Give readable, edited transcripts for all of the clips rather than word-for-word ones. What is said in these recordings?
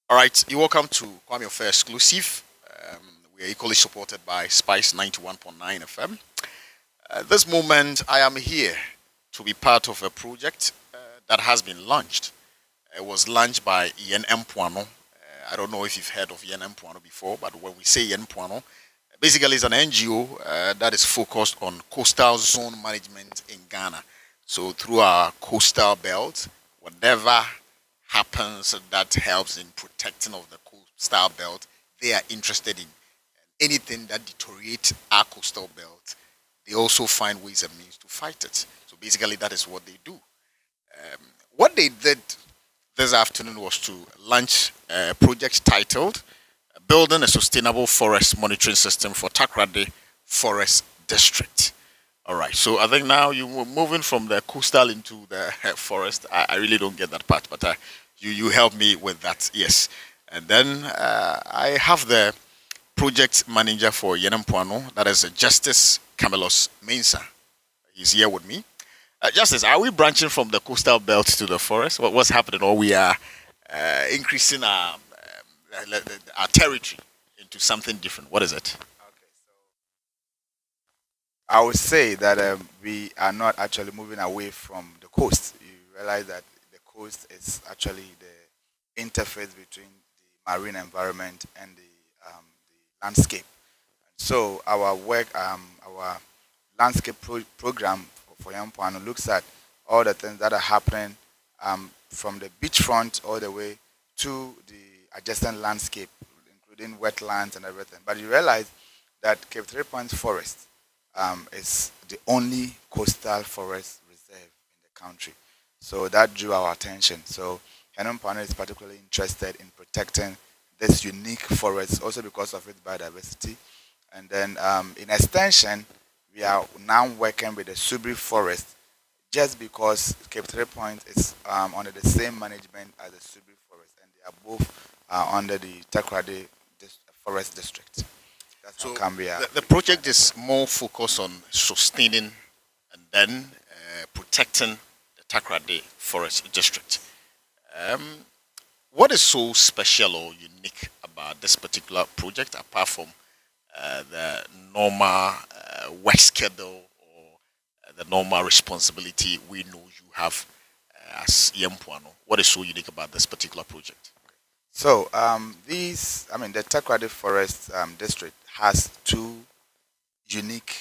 All right, you're welcome to Kwame Affair Exclusive. Um, we are equally supported by Spice 91.9 FM. At this moment, I am here to be part of a project that has been launched. It was launched by Yen Mpoano. I don't know if you've heard of Yen Mpoano before, but when we say Yen Mpoano, basically it's an NGO that is focused on coastal zone management in Ghana. So through our coastal belt, whatever happens that helps in protecting of the coastal belt, they are interested in anything that deteriorates our coastal belt. They also find ways and means to fight it. So basically, that is what they do. What they did this afternoon was to launch a project titled Building a Sustainable Forest Monitoring System for Takoradi Forest District. All right, so I think now you were moving from the coastal into the forest. I really don't get that part, but you help me with that, yes. And then I have the project manager for Yen Mpoano, that is Justice Camillus Mensah. He's here with me. Justice, are we branching from the coastal belt to the forest? What's happening? Or we are increasing our territory into something different? What is it? Okay, so I would say that we are not actually moving away from the coast. You realize that the coast is actually the interface between the marine environment and the landscape. So our work, our landscape program for Yen Mpoano looks at all the things that are happening from the beachfront all the way to the adjacent landscape, including wetlands and everything. But you realize that Cape Three Points Forest is the only coastal forest reserve in the country. So that drew our attention. So Hen Mpoano is particularly interested in protecting this unique forest, also because of its biodiversity. And then in extension, we are now working with the Subri Forest just because Cape Three Points is under the same management as the Subri Forest, and they are both under the Takoradi Forest District. That's how So come we are. the project is more focused on sustaining and then protecting the Takoradi Forest District. Um, what is so special or unique about this particular project apart from the normal work schedule or the normal responsibility we know you have as Yen Mpoano? What is so unique about this particular project? So the Takoradi Forest District has two unique,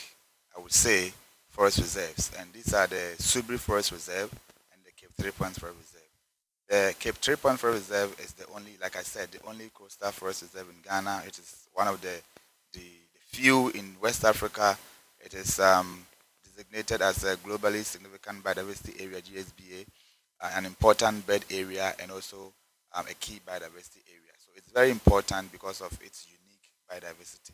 I would say, forest reserves, and these are the Subri Forest Reserve and the Cape Three Points Forest Reserve. The Cape Three Points Forest Reserve is the only, like I said, the only coastal forest reserve in Ghana. It is one of the few in West Africa. It is designated as a globally significant biodiversity area (GSBA), an important bird area, and also a key biodiversity area. So it's very important because of its unique biodiversity.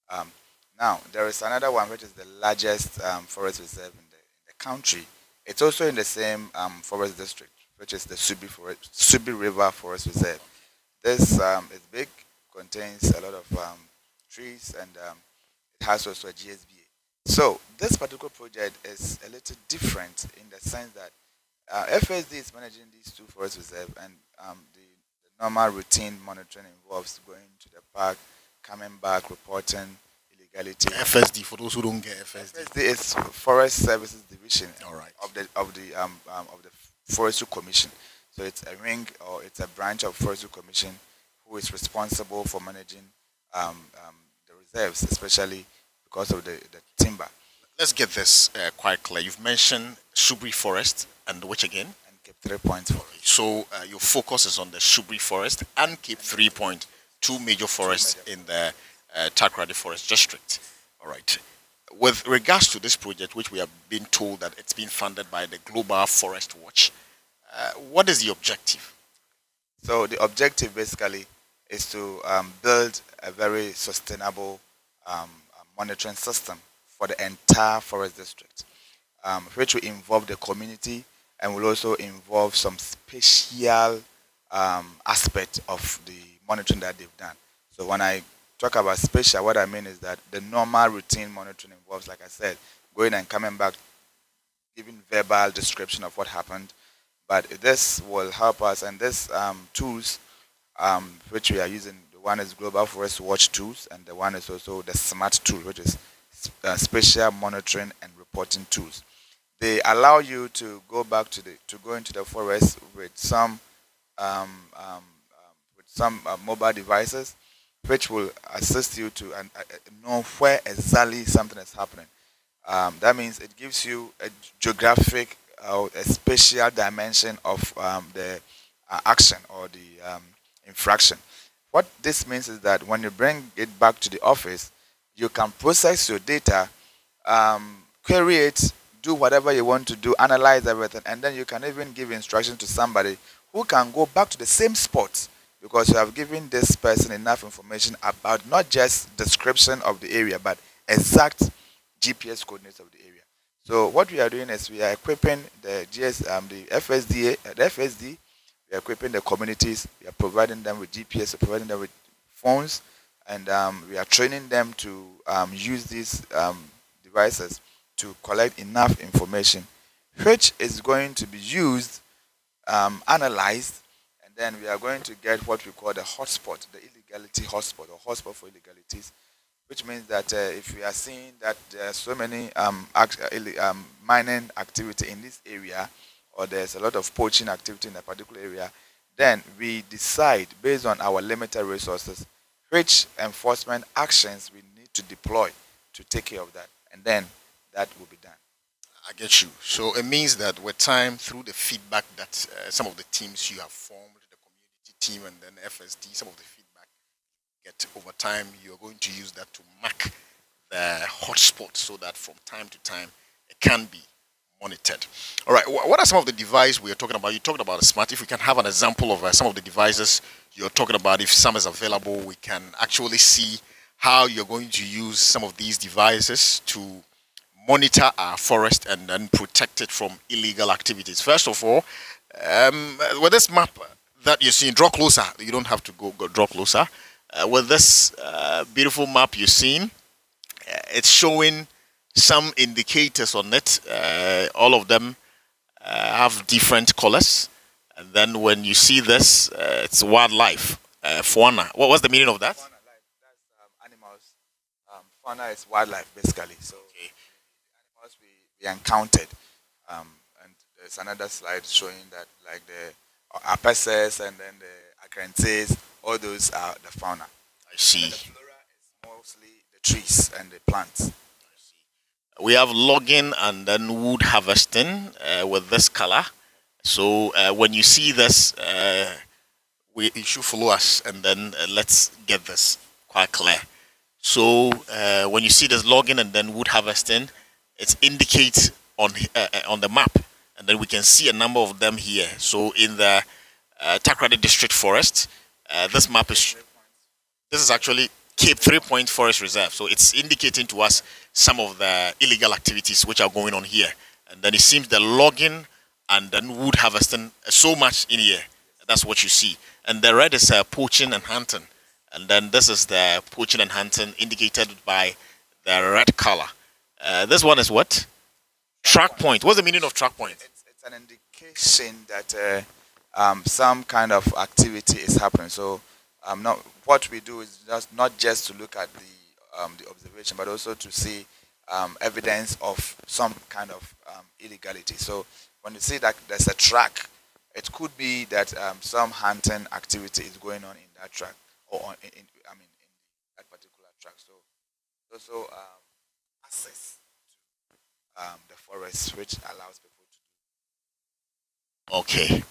Um, Now, there is another one which is the largest forest reserve in the country. It's also in the same forest district, which is the Subri River Forest Reserve. This is big, contains a lot of trees, and it has also a GSBA. So this particular project is a little different in the sense that FSD is managing these two forest reserves, and the normal routine monitoring involves going to the park, coming back, reporting illegality. FSD, for those who don't get FSD. FSD is Forest Services Division All right. of the Forestry Commission. So it's a wing or it's a branch of Forestry Commission who is responsible for managing the reserves, especially because of the timber. Let's get this quite clear. You've mentioned Subri Forest and which again? And Cape Three Points Forest. So your focus is on the Subri Forest and Cape 3 Point, two major forests in the Takoradi Forest District. All right. With regards to this project, which we have been told that it's been funded by the Global Forest Watch, what is the objective? So the objective basically is to build a very sustainable monitoring system for the entire forest district, which will involve the community and will also involve some special aspect of the monitoring that they've done. So when I talk about special, what I mean is that the normal routine monitoring involves, like I said, going and coming back, giving verbal description of what happened. But this will help us, and this tools which we are using. The one is Global Forest Watch tools, and the one is also the SMART tool, which is Spatial Monitoring and Reporting tools. They allow you to go back to go into the forest with some mobile devices, which will assist you to know where exactly something is happening. That means it gives you a geographic or a spatial dimension of the action or the infraction. What this means is that when you bring it back to the office, you can process your data, query it, do whatever you want to do, analyze everything, and then you can even give instructions to somebody who can go back to the same spot, because you have given this person enough information about not just description of the area, but exact GPS coordinates of the area. So what we are doing is we are equipping the FSD. We are equipping the communities. We are providing them with GPS, providing them with phones, and we are training them to use these devices to collect enough information, which is going to be used, analyzed, and then we are going to get what we call the hotspot, the illegality hotspot, or hotspot for illegalities, which means that if we are seeing that there are so many mining activity in this area, or there's a lot of poaching activity in a particular area, then we decide based on our limited resources which enforcement actions we need to deploy to take care of that, and then that will be done. I get you. So it means that with time, through the feedback that some of the teams you have formed, the community team and then FSD, some of the feedback get over time, you're going to use that to mark the hotspot so that from time to time it can be monitored. All right, what are some of the devices we are talking about? You talked about a smart. If we can have an example of some of the devices you're talking about, if some is available, we can actually see how you're going to use some of these devices to monitor our forest and then protect it from illegal activities. First of all, with this map that you're seeing, draw closer. You don't have to go draw closer. With this beautiful map you're seeing, it's showing some indicators on it. All of them have different colors. And then when you see this, it's wildlife, fauna. What's the meaning of that? Fauna, that's animals. Fauna is wildlife, basically. So okay. Animals we encountered. And there's another slide showing that, like the apeces and then the acanthes, all those are the fauna. I see. And the flora is mostly the trees and the plants. We have logging and then wood harvesting with this color. So when you see this, you should follow us, and then let's get this quite clear. So when you see this logging and then wood harvesting, it's indicates on the map, and then we can see a number of them here. So in the Takoradi District Forest, this map is actually Cape 3-Point Forest Reserve. So it's indicating to us some of the illegal activities which are going on here. And then it seems the logging and then wood harvesting so much in here. That's what you see. And the red is poaching and hunting. And then this is the poaching and hunting indicated by the red color. This one is what? Track point. What's the meaning of track point? It's an indication that some kind of activity is happening. So what we do is just not just to look at the observation, but also to see evidence of some kind of illegality. So when you see that there's a track, it could be that some hunting activity is going on in that track, or in that particular track. So also access to the forest, which allows people to. Okay.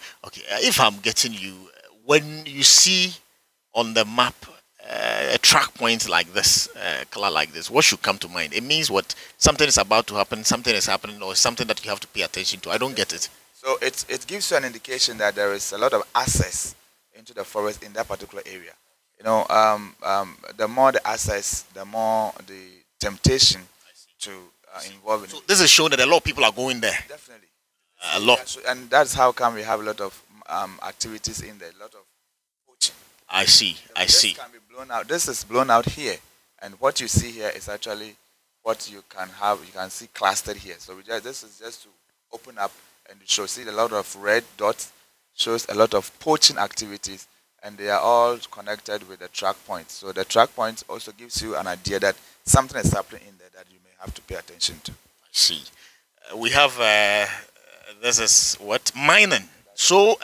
If I'm getting you, when you see on the map a track point like this, color like this, what should come to mind? It means what? Something is about to happen, something is happening, or something that you have to pay attention to. I don't get it. So it gives you an indication that there is a lot of access into the forest in that particular area. You know, the more the access, the more the temptation to involve in so it. This is showing that a lot of people are going there. Definitely. A lot. Yeah, and that's how come we have a lot of activities in there, a lot of poaching. I see. This can be blown out. This is blown out here, and what you see here is actually what you can have. You can see clustered here. So this is just to open up and show. See a lot of red dots shows a lot of poaching activities, and they are all connected with the track points. So the track points also gives you an idea that something is happening in there that you may have to pay attention to. I see. We have, this is what? Mining. So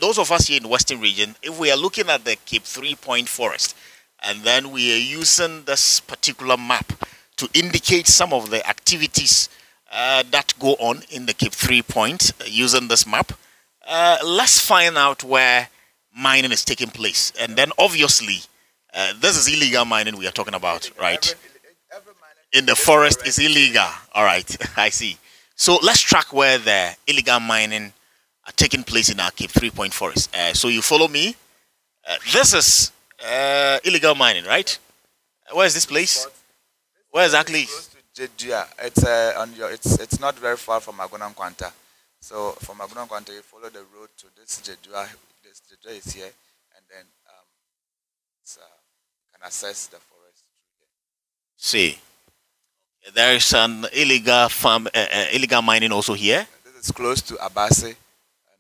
those of us here in the Western region, if we are looking at the Cape 3-point forest, and then we are using this particular map to indicate some of the activities that go on in the Cape 3-point using this map, let's find out where mining is taking place. And then obviously, this is illegal mining we are talking about, right? Every In the forest is illegal. All right, I see. So let's track where the illegal mining are taking place in our Cape 3-point forest. So you follow me. This is illegal mining, right? Where is this place? Where exactly? Close to Jedua. It's it's not very far from Agona Nkwanta. So from Agona Nkwanta, you follow the road to this Jedua. This Jedua is here, and then you can access the forest. See, there is an illegal farm, illegal mining also here. This is close to Abase. And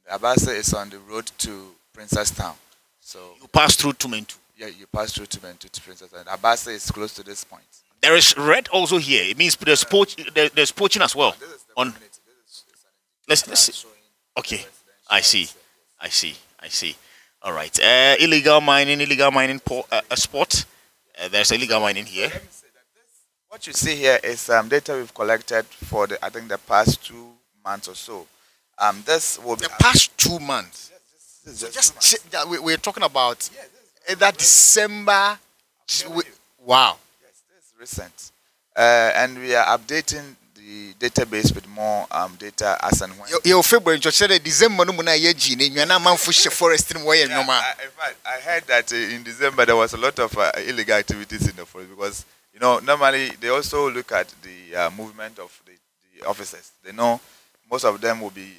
Abase is on the road to Princess Town. So You pass through Tumentu. yeah, you pass through to Princess Town. Abase is close to this point. There is red also here. It means there's poaching as well. This is the On community. This is let's see. showing Okay, residential I see, areas. I see. All right. Illegal mining spot. There's illegal mining here. Let me say that what you see here is data we've collected for I think the past 2 months or so. This will be The past 2 months. this is Just we're talking about yeah, this is that December. Wow. yes, this is recent, and we are updating the database with more data as and when. Your February just said December no muna ye gene. You na man fish forest in way no man. In fact, I heard that in December there was a lot of illegal activities in the forest because normally they also look at the movement of the officers. They know most of them will be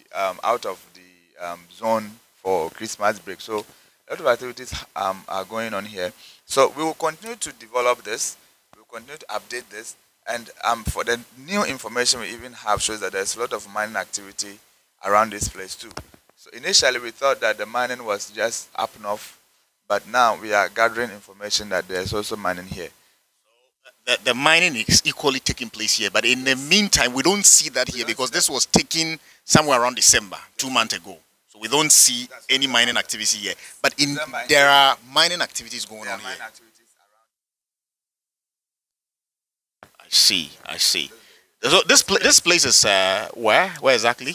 out of the zone for Christmas break. So a lot of activities are going on here. So we will continue to develop this. We will continue to update this. And for the new information we even have shows that there's a lot of mining activity around this place too. So initially we thought that the mining was just up north, but now we are gathering information that there's also mining here. The mining is equally taking place here, but in the meantime, we don't see that here because this was taken somewhere around December, 2 months ago. So we don't see any mining activity here. But there are mining activities going on here. I see. So this place is where? Where exactly?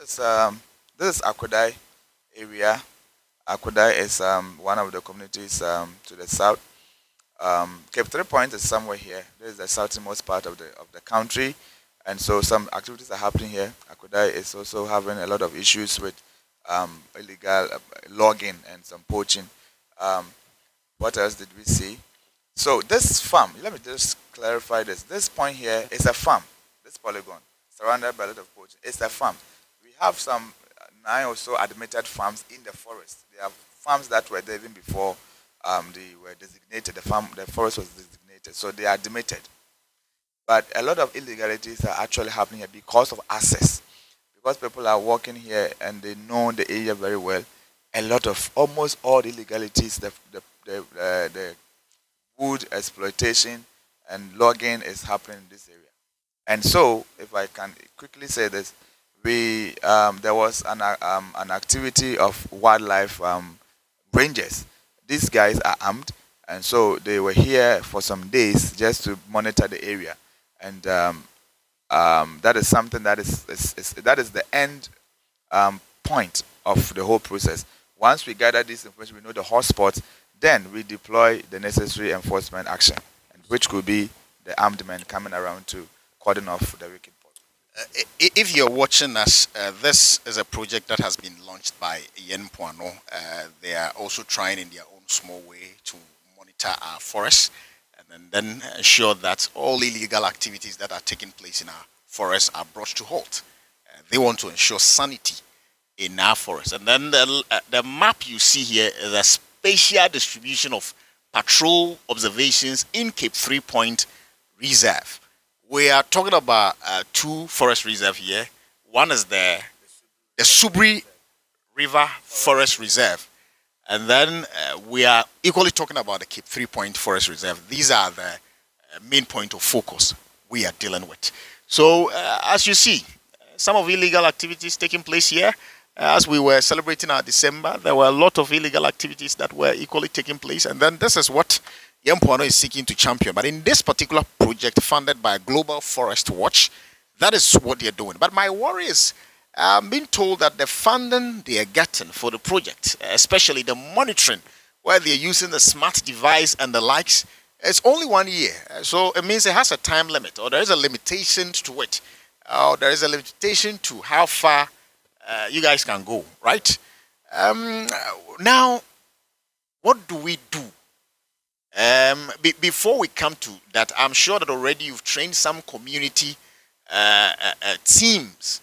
So this is Akodai area. Akodai is one of the communities to the south. Cape 3-point is somewhere here. This is the southernmost part of the country, and so some activities are happening here. Akodai is also having a lot of issues with illegal logging and some poaching. What else did we see? So this farm, let me just clarify this. This point here is a farm. This polygon, surrounded by a lot of poaching, it's a farm. We have some 9 or so admitted farms in the forest. They are farms that were there even before they were designated. The forest was designated, so they are admitted. But a lot of illegalities are actually happening here because of access. Because people are walking here and they know the area very well. Almost all the illegalities, the wood exploitation and logging is happening in this area. And so, if I can quickly say this, there was an activity of wildlife rangers. These guys are armed, and so they were here for some days just to monitor the area. And that is something that is the end point of the whole process. Once we gather this information, we know the hotspots, then we deploy the necessary enforcement action, which could be the armed men coming around to cordon off the wicked pot. If you're watching us, this is a project that has been launched by Yen Mpoano. They are also trying in their own small way to monitor our forests and then ensure that all illegal activities that are taking place in our forests are brought to halt. They want to ensure sanity in our forests. And then the map you see here is a spatial distribution of patrol observations in Cape 3-point Reserve. We are talking about 2 forest reserves here. One is the Subri River Forest Reserve. And then we are equally talking about the Cape 3-Point Forest Reserve. These are the main point of focus we are dealing with. So as you see, some of illegal activities taking place here. As we were celebrating our December, there were a lot of illegal activities that were equally taking place. And then this is what Yen Mpoano is seeking to champion. But in this particular project funded by Global Forest Watch, that is what they're doing. But my worry is, I'm being told that the funding they are getting for the project, especially the monitoring, where they're using the smart device and the likes, it's only 1 year. So it means it has a time limit, or there is a limitation to it. Or there is a limitation to how far you guys can go, right? Now, what do we do? Before we come to that, I'm sure that already you've trained some community teams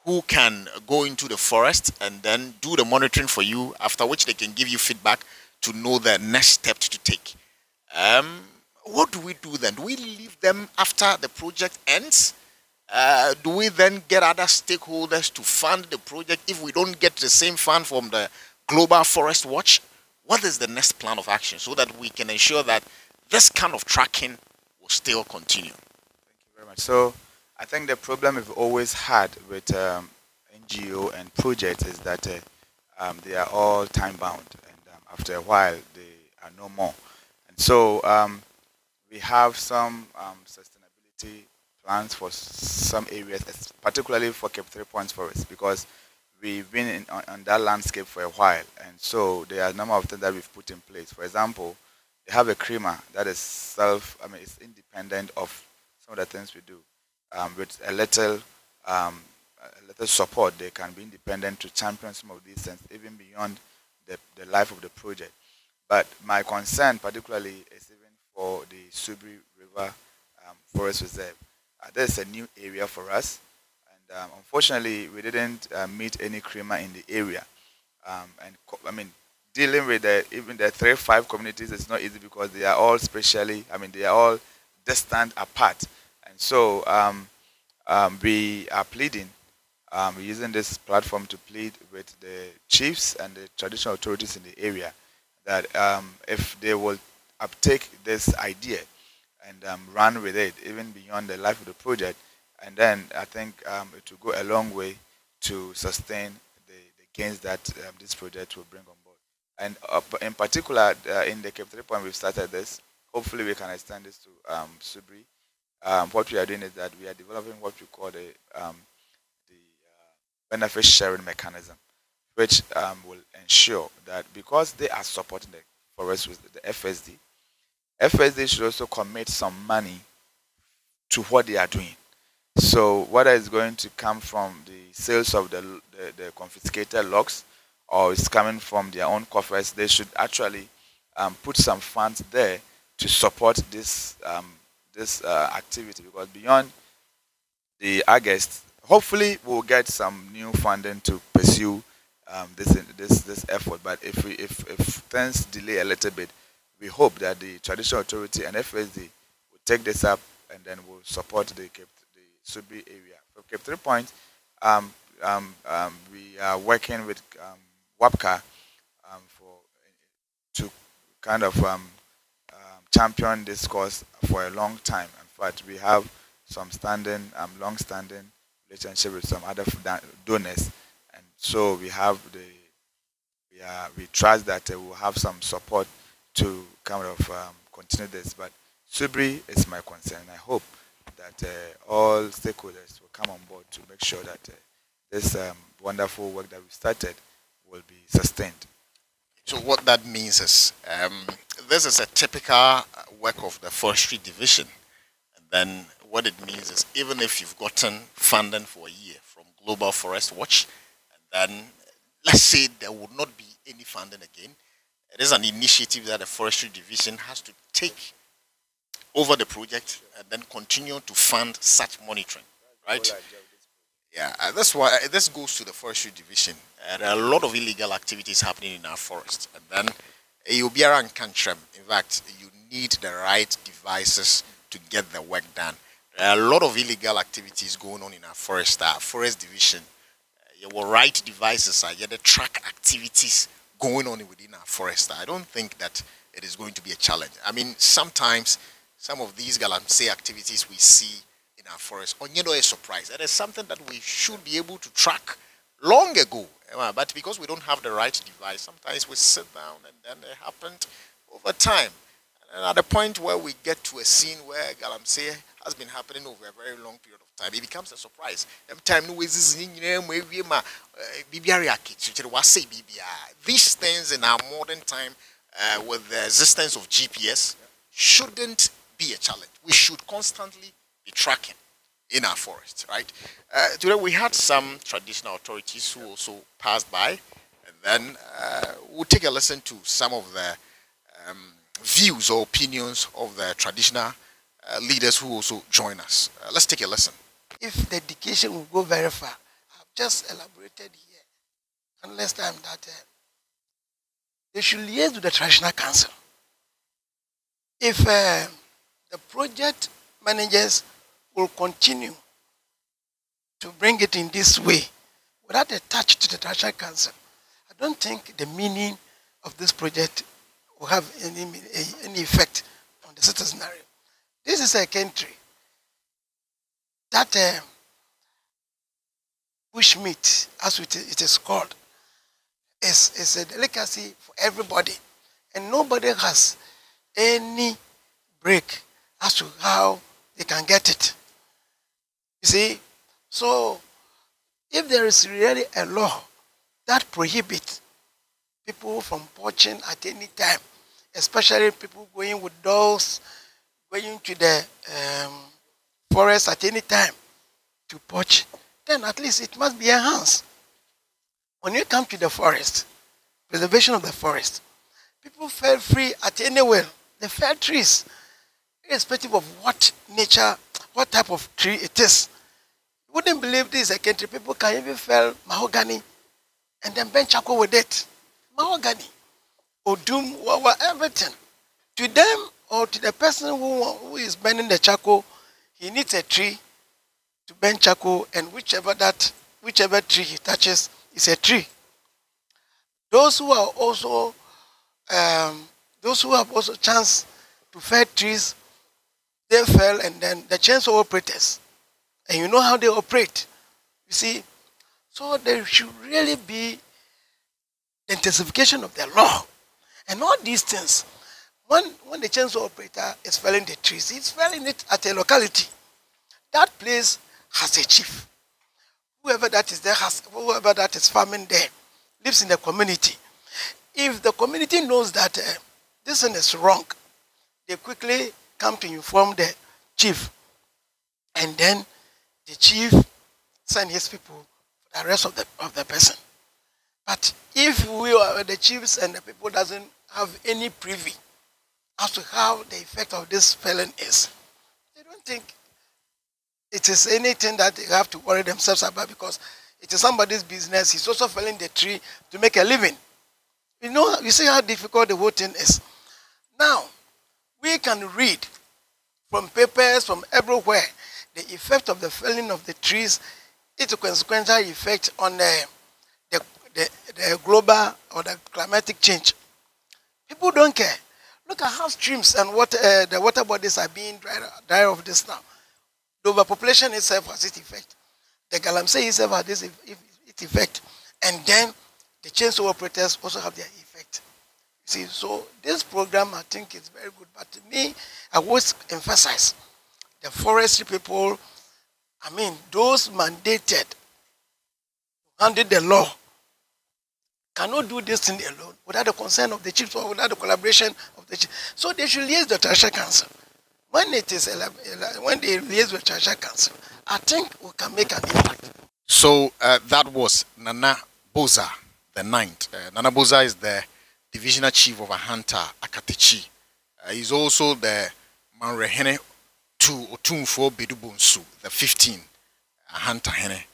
who can go into the forest and then do the monitoring for you, after which they can give you feedback to know the next step to take. What do we do then? Do we leave them after the project ends? Do we then get other stakeholders to fund the project if we don't get the same fund from the Global Forest Watch? What is the next plan of action so that we can ensure that this kind of tracking will still continue? Thank you very much. So I think the problem we've always had with NGO and projects is that they are all time bound, and after a while they are no more. And so we have some sustainability plans for some areas, particularly for Cape 3-Point Forest, because we've been on that landscape for a while, and so there are a number of things that we've put in place. For example, they have a creamer that is it's independent of some of the things we do. With a little support, they can be independent to champion some of these things, even beyond the life of the project. But my concern particularly is even for the Subri River Forest Reserve. There's a new area for us, and unfortunately we didn't meet any creamer in the area. Dealing with even the 3-5 communities is not easy because they are all they are all distant apart. And so we are pleading, we're using this platform to plead with the chiefs and the traditional authorities in the area that if they will uptake this idea and run with it even beyond the life of the project, and then I think it will go a long way to sustain the gains that this project will bring on board. And in particular, in the Cape 3-Point, we've started this. Hopefully we can extend this to Subri. What we are doing is that we are developing what we call the benefit sharing mechanism, which will ensure that because they are supporting the forest with the FSD should also commit some money to what they are doing. So whether it's going to come from the sales of the confiscated logs, or it's coming from their own coffers, they should actually put some funds there to support this activity, because beyond the August, hopefully we'll get some new funding to pursue this effort. But if things delay a little bit, we hope that the traditional authority and FSD will take this up and then will support the Subri area. For Cape 3-Point, we are working with WAPCA to kind of champion this cause for a long time. In fact, we have some long-standing relationship with some other donors, and so we trust that we will have some support to kind of continue this. But Subri is my concern. I hope that all stakeholders will come on board to make sure that this wonderful work that we started will be sustained. So what that means is this is a typical work of the forestry division. And then what it means is even if you've gotten funding for a year from Global Forest Watch, and then let's say there would not be any funding again, it is an initiative that the forestry division has to take over the project and then continue to fund such monitoring, right? Yeah, that's why this goes to the forestry division. There are a lot of illegal activities happening in our forest, and then you'll be around country. In fact, you need the right devices to get the work done. There are a lot of illegal activities going on in our forest division. Your right devices are here to track activities going on within our forest, I don't think that it is going to be a challenge. I mean, sometimes some of these Galamsey activities we see in our forest, on a surprise. That is something that we should be able to track long ago. But because we don't have the right device, sometimes we sit down and then it happened over time. And at the point where we get to a scene where Galamsey has been happening over a very long period of time, it becomes a surprise. These things in our modern time, with the existence of GPS, shouldn't be a challenge. We should constantly be tracking in our forests, right? Today we had some traditional authorities who also passed by, and then we'll take a listen to some of the views or opinions of the traditional leaders who also join us. Let's take a listen. If the dedication will go very far, I've just elaborated here, unless time that they should liaise with the traditional council. If the project managers will continue to bring it in this way, without a touch to the traditional council, I don't think the meaning of this project will have any effect on the citizenry. This is a country that bushmeat, as it is called, is a delicacy for everybody, and nobody has any break as to how they can get it. You see, so if there is really a law that prohibits people from poaching at any time, especially people going with dogs, going to the forest at any time to poach, then at least it must be enhanced. When you come to the forest, preservation of the forest, people feel free at anywhere. They fell trees, irrespective of what nature, what type of tree it is. You wouldn't believe this is a country. People can even fell mahogany and then burn charcoal with it. Mahogany, or doom, or everything. To them or to the person who is burning the charcoal, he needs a tree to burn charcoal, and whichever tree he touches is a tree. Those who are also those who have also chance to fell trees, they fell, and then the chainsaw operators, and you know how they operate. You see, so there should really be the intensification of the law, and all these things. When the chainsaw operator is felling the trees, he's felling it at a locality. That place has a chief. Whoever that is there whoever that is farming there lives in the community. If the community knows that this thing is wrong, they quickly come to inform the chief, and then the chief send his people for the rest of the person. But if the chiefs and the people doesn't have any privy as to how the effect of this felon is, they don't think it is anything that they have to worry themselves about, because it is somebody's business. He's also felling the tree to make a living. You see how difficult the whole thing is. Now, we can read from papers from everywhere the effect of the felling of the trees. It's a consequential effect on the global or the climatic change. People don't care. Look at how streams and the water bodies are being dried of this now. The overpopulation itself has its effect. The Galamsey itself has its effect. And then the chainsaw operators also have their effect. You see, so this program, I think, is very good. But to me, I always emphasize the forestry people, those mandated under the law, cannot do this thing alone without the consent of the chiefs or without the collaboration of the chiefs. So they should liaise the traditional council. When they liaise with the traditional council, I think we can make an impact. So that was Nana Boza the 9th. Nana Boza is the divisional chief of Ahanta Akatechi. He's also the Manrehene to Otumfo Bedubunsu, the 15th Ahanta Hene.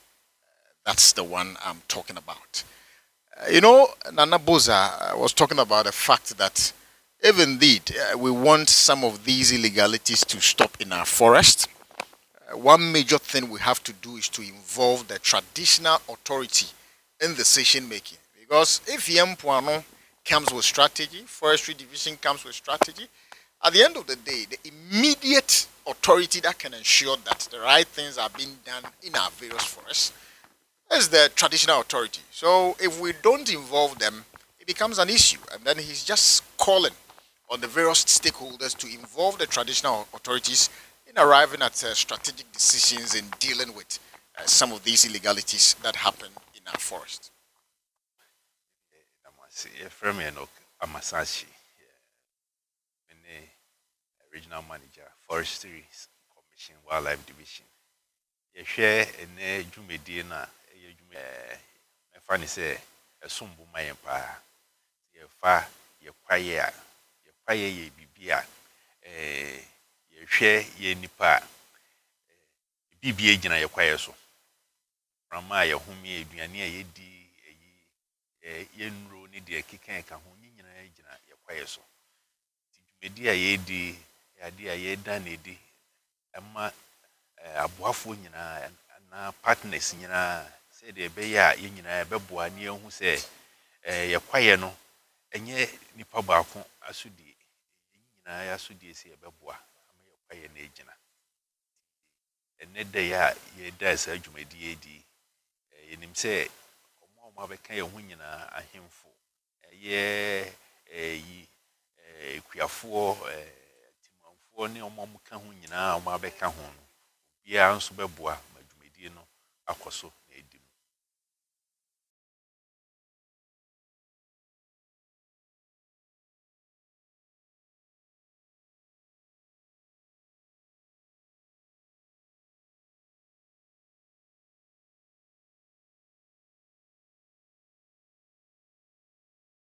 That's the one I'm talking about. Nana Boza was talking about the fact that if indeed we want some of these illegalities to stop in our forest, one major thing we have to do is to involve the traditional authority in decision making. Because if Yen Mpoano comes with strategy. Forestry division comes with strategy. At the end of the day, the immediate authority that can ensure that the right things are being done in our various forests is the traditional authority. So if we don't involve them, it becomes an issue. And then he's just calling on the various stakeholders to involve the traditional authorities in arriving at strategic decisions in dealing with some of these illegalities that happen in our forest. Regional Manager, Forestry Commission, Wildlife Division. You share a Jumedina, a funny say, a sumbu my empire. You fa, you quiet, ye bibia, you share ye nipa, BBA Jina, your quiet so. Ramaya, whom ye do near ye yen roni dear kicking, Kahunina, your quiet so. Media ye di. Idea ye done it, Emma Abuafu na partners say the Beya Union Bebua near who say a quiet no, and ye nipa baku asudi, asudi say a Bebua, a quiet agent. And net day ye does a jumedi, in him say, more Mabeka Winina a himful, ye Quiafo. Oni omomuka hu nyina omabeka hu no bia nso beboa madwumedie no akoso na edim